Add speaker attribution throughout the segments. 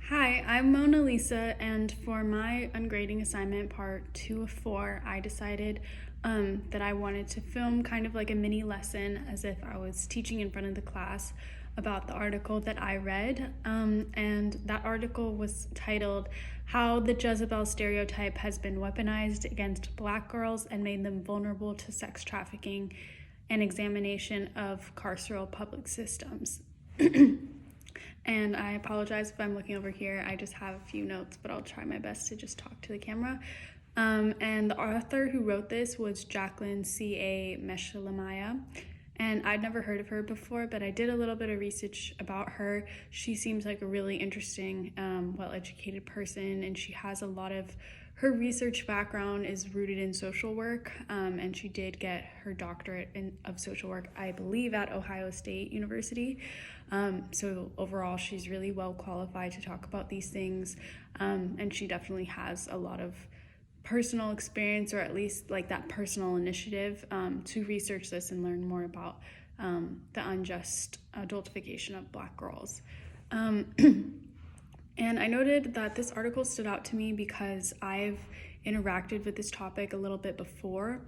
Speaker 1: Hi, I'm Monalisa, and for my ungrading assignment part 2 of 4, I decided that I wanted to film kind of like a mini lesson as if I was teaching in front of the class about the article that I read. And that article was titled, How the Jezebel Stereotype Has Been Weaponized Against Black Girls and Made Them Vulnerable to Sex Trafficking, an Examination of Carceral Public Systems. And I apologize if I'm looking over here. I just have a few notes, but I'll try my best to just talk to the camera. And the author who wrote this was Jacqueline C.A. Meshelemiah. And I'd never heard of her before, but I did a little bit of research about her. She seems like a really interesting, well-educated person, and she has a lot of her research background is rooted in social work, and she did get her doctorate of social work, I believe, at Ohio State University. So overall, she's really well qualified to talk about these things, and she definitely has a lot of personal experience, or at least like that personal initiative to research this and learn more about the unjust adultification of Black girls. And I noted that this article stood out to me because I've interacted with this topic a little bit before.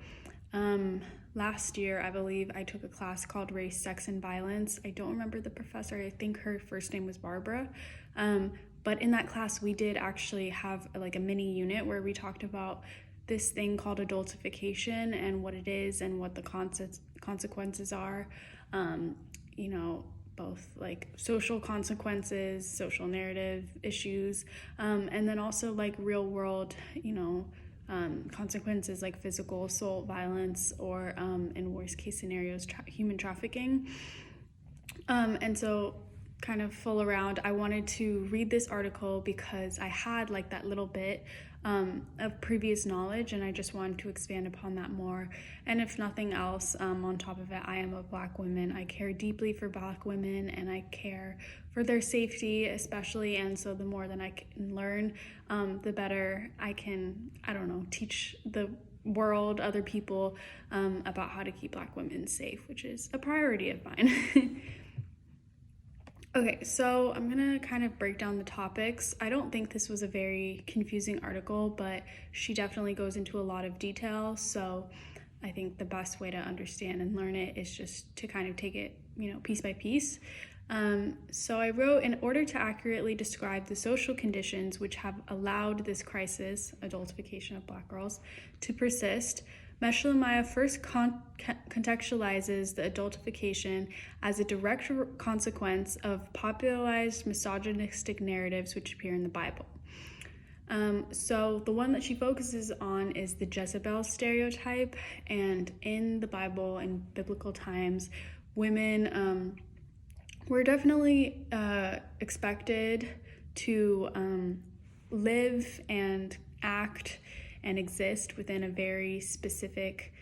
Speaker 1: Last year, I believe, I took a class called Race, Sex, and Violence. I don't remember the professor. I think her first name was Barbara. But in that class, we did actually have like a mini unit where we talked about this thing called adultification and what it is and what the consequences are. Both like social consequences, social narrative issues, and then also like real world, consequences like physical assault, violence, or in worst case scenarios, human trafficking. And so kind of full around, I wanted to read this article because I had like that little bit of previous knowledge, and I just wanted to expand upon that more. And if nothing else, on top of it, I am a Black woman. I care deeply for Black women, and I care for their safety especially, and so the more that I can learn, the better I can, teach the world, other people, about how to keep Black women safe, which is a priority of mine. Okay, so I'm gonna kind of break down the topics. I don't think this was a very confusing article, but she definitely goes into a lot of detail. So I think the best way to understand and learn it is just to kind of take it, piece by piece. So I wrote, in order to accurately describe the social conditions which have allowed this crisis, adultification of Black girls, to persist, Meshelemiah first contextualizes the adultification as a direct consequence of popularized misogynistic narratives which appear in the Bible. So the one that she focuses on is the Jezebel stereotype, and in the Bible, in biblical times, women were definitely expected to live and act and exist within a very specific,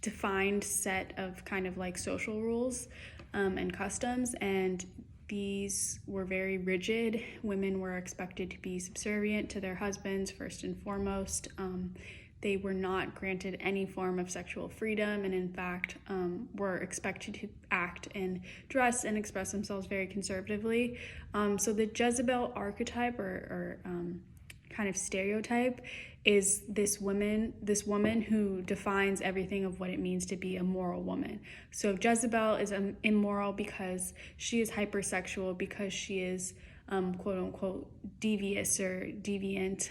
Speaker 1: defined set of kind of like social rules and customs, and these were very rigid. Women were expected to be subservient to their husbands first and foremost. They were not granted any form of sexual freedom, and in fact were expected to act and dress and express themselves very conservatively. So the Jezebel archetype or kind of stereotype is this woman who defines everything of what it means to be a moral woman. So Jezebel is immoral because she is hypersexual, because she is quote unquote devious or deviant,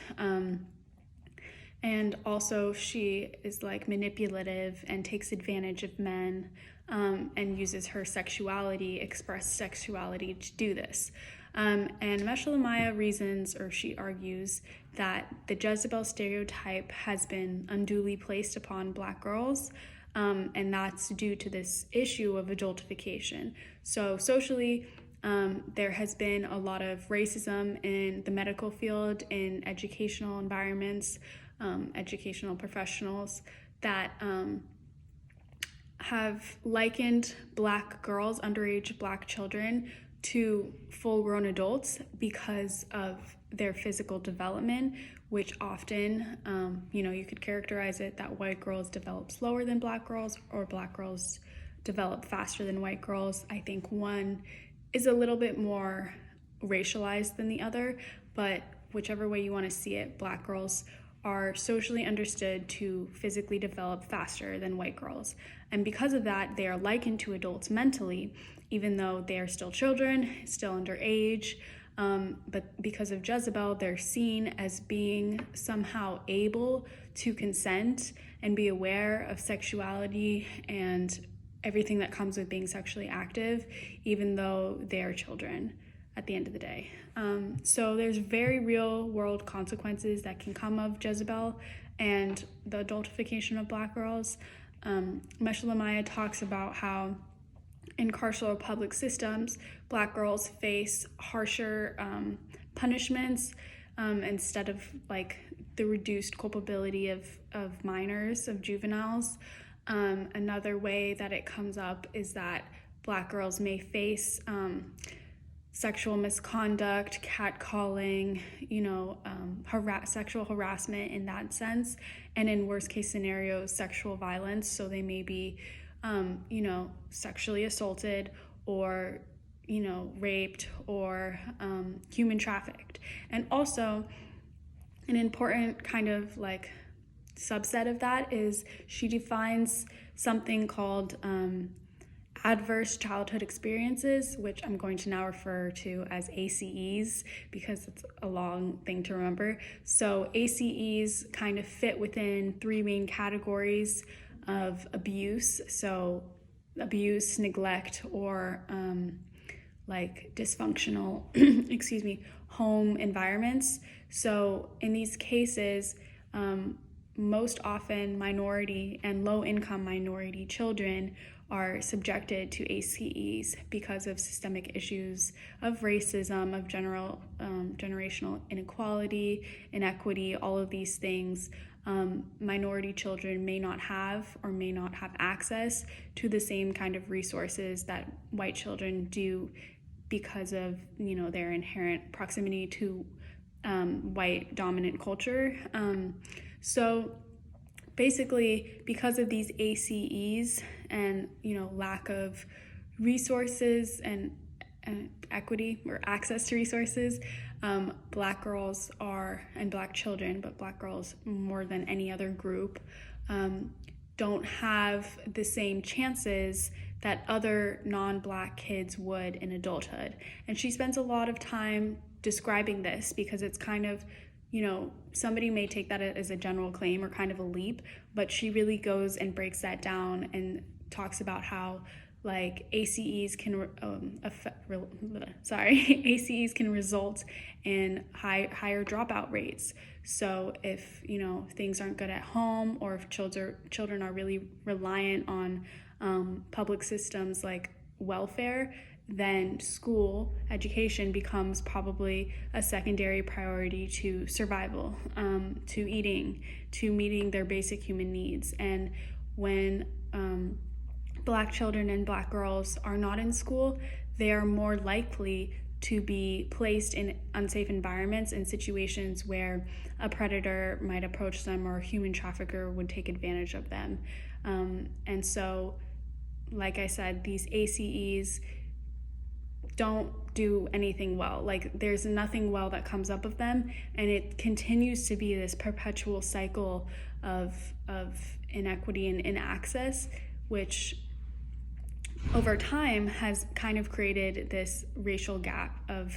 Speaker 1: and also she is like manipulative and takes advantage of men, and uses her sexuality, expressed sexuality, to do this. And Meshelemiah reasons, or she argues, that the Jezebel stereotype has been unduly placed upon Black girls, and that's due to this issue of adultification. So socially, there has been a lot of racism in the medical field, in educational environments, educational professionals that have likened Black girls, underage Black children, to full-grown adults because of their physical development, which often, you could characterize it that white girls develop slower than Black girls, or Black girls develop faster than white girls. I think one is a little bit more racialized than the other, but whichever way you want to see it, Black girls are socially understood to physically develop faster than white girls. And because of that, they are likened to adults mentally, even though they are still children, still underage. But because of Jezebel, they're seen as being somehow able to consent and be aware of sexuality and everything that comes with being sexually active, even though they are children at the end of the day. So there's very real world consequences that can come of Jezebel and the adultification of Black girls. Meshelemiah talks about how in carceral public systems, Black girls face harsher punishments instead of like the reduced culpability of minors, of juveniles. Another way that it comes up is that Black girls may face sexual misconduct, catcalling, sexual harassment in that sense, and in worst case scenarios, sexual violence. So they may be, sexually assaulted or, raped or human trafficked. And also, an important kind of like subset of that is she defines something called adverse childhood experiences, which I'm going to now refer to as ACEs because it's a long thing to remember. So ACEs kind of fit within three main categories of abuse. So abuse, neglect, or like dysfunctional, home environments. So in these cases, most often minority and low-income minority children are subjected to ACEs because of systemic issues of racism, of generational inequality, inequity, all of these things. Minority children may not have or may not have access to the same kind of resources that white children do because of their inherent proximity to white dominant culture. So basically, because of these ACEs and lack of resources and equity or access to resources, Black girls and Black children, but Black girls more than any other group, don't have the same chances that other non-Black kids would in adulthood. And she spends a lot of time describing this because it's kind of, somebody may take that as a general claim or kind of a leap, but she really goes and breaks that down and talks about how like ACEs can ACEs can result in higher dropout rates. So if things aren't good at home, or if children are really reliant on public systems like welfare, then school education becomes probably a secondary priority to survival, to eating, to meeting their basic human needs. And when Black children and Black girls are not in school, they are more likely to be placed in unsafe environments and situations where a predator might approach them or a human trafficker would take advantage of them. And so, like I said, these ACEs don't do anything well. Like, there's nothing well that comes up of them, and it continues to be this perpetual cycle of inequity and inaccess, which over time has kind of created this racial gap of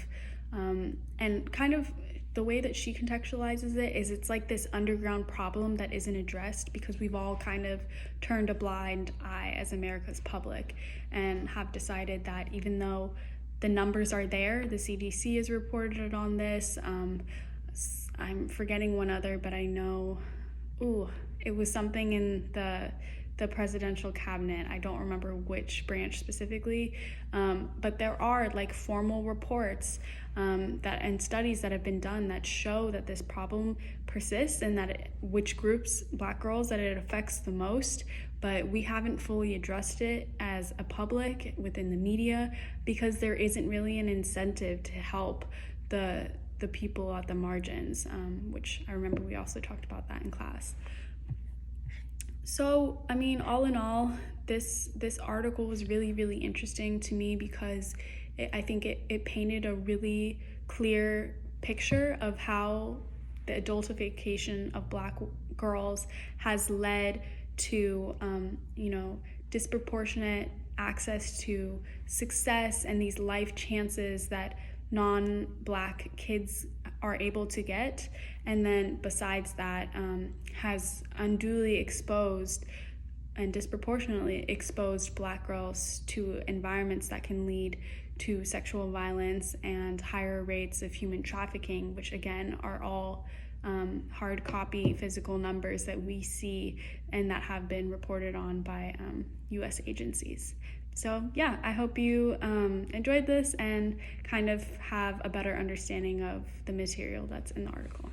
Speaker 1: and kind of the way that she contextualizes it is it's like this underground problem that isn't addressed because we've all kind of turned a blind eye as America's public and have decided that even though the numbers are there, the CDC has reported on this, I'm forgetting one other, but I know, it was something in the presidential cabinet. I don't remember which branch specifically, but there are like formal reports and studies that have been done that show that this problem persists and that which groups, Black girls, that it affects the most. But we haven't fully addressed it as a public within the media because there isn't really an incentive to help the people at the margins, which I remember we also talked about that in class. So, I mean, all in all, this article was really, really interesting to me because I think it painted a really clear picture of how the adultification of Black girls has led to, disproportionate access to success and these life chances that non-Black kids are able to get. And then besides that, has unduly exposed and disproportionately exposed Black girls to environments that can lead to sexual violence and higher rates of human trafficking, which again are all hard copy physical numbers that we see and that have been reported on by US agencies. So yeah, I hope you enjoyed this and kind of have a better understanding of the material that's in the article.